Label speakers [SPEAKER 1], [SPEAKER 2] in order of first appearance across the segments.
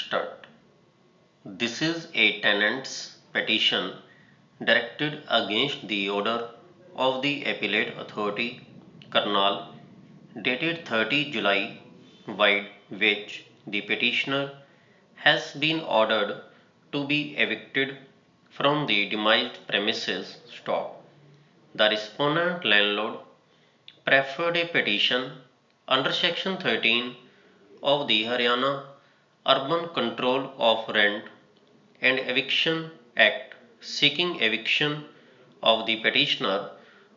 [SPEAKER 1] Start. This is a tenant's petition directed against the order of the Appellate Authority, Karnal, dated 30 July, by which the petitioner has been ordered to be evicted from the demised premises. Stop. The respondent landlord preferred a petition under Section 13 of the Haryana Urban Control of Rent and Eviction Act seeking eviction of the petitioner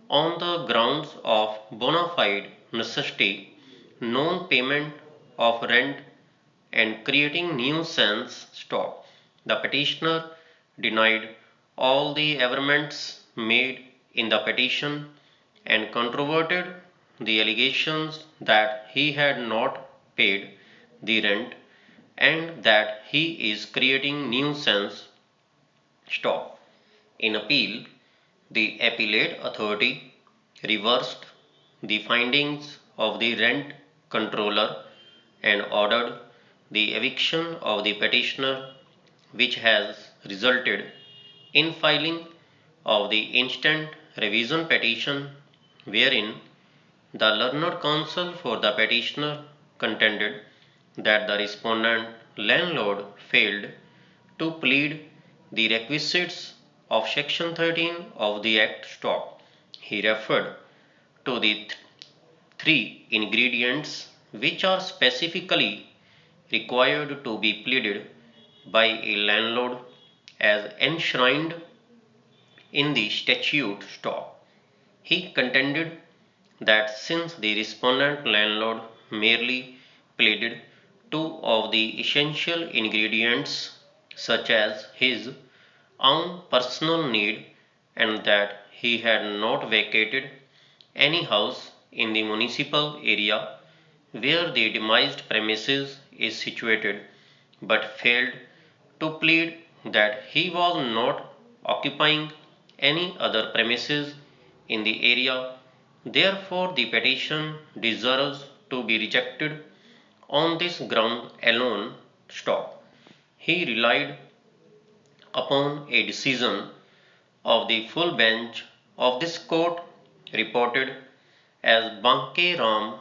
[SPEAKER 1] on the grounds of bona fide necessity, non-payment of rent and creating nuisance. Stop. The petitioner denied all the averments made in the petition and controverted the allegations that he had not paid the rent and that he is creating nuisance. Stop. In appeal, the appellate authority reversed the findings of the rent controller and ordered the eviction of the petitioner, which has resulted in filing of the instant revision petition, wherein the learned counsel for the petitioner contended that the respondent landlord failed to plead the requisites of Section 13 of the Act. Stop. He referred to the three ingredients which are specifically required to be pleaded by a landlord as enshrined in the statute. Stop. He contended that since the respondent landlord merely pleaded two of the essential ingredients, such as his own personal need and that he had not vacated any house in the municipal area where the demised premises is situated, but failed to plead that he was not occupying any other premises in the area. Therefore, the petition deserves to be rejected on this ground alone. Stop. He relied upon a decision of the full bench of this court reported as Banke Ram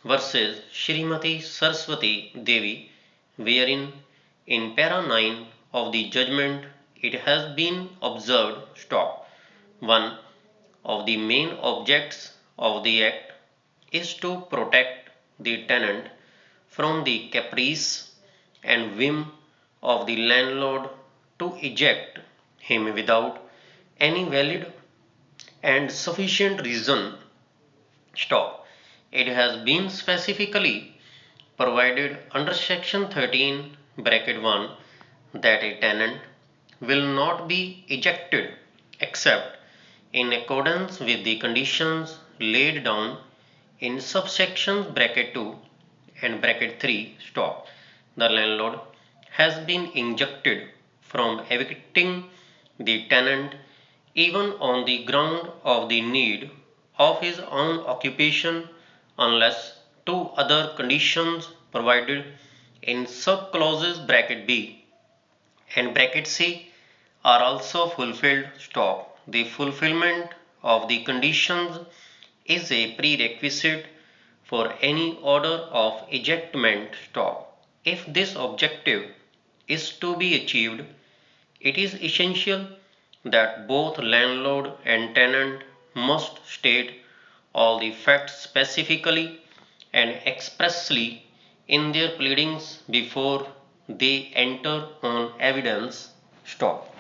[SPEAKER 1] versus Shrimati Saraswati Devi, wherein in para 9 of the judgment it has been observed. Stop. One of the main objects of the Act is to protect the tenant from the caprice and whim of the landlord to eject him without any valid and sufficient reason. Stop. It has been specifically provided under Section 13 bracket 1 that a tenant will not be ejected except in accordance with the conditions laid down in subsections bracket 2 and bracket 3. Stop. The landlord has been injuncted from evicting the tenant even on the ground of the need of his own occupation unless two other conditions provided in subclauses bracket B and bracket C are also fulfilled. Stop. The fulfillment of the conditions is a prerequisite for any order of ejectment. Stop. If this objective is to be achieved, it is essential that both landlord and tenant must state all the facts specifically and expressly in their pleadings before they enter on evidence. Stop.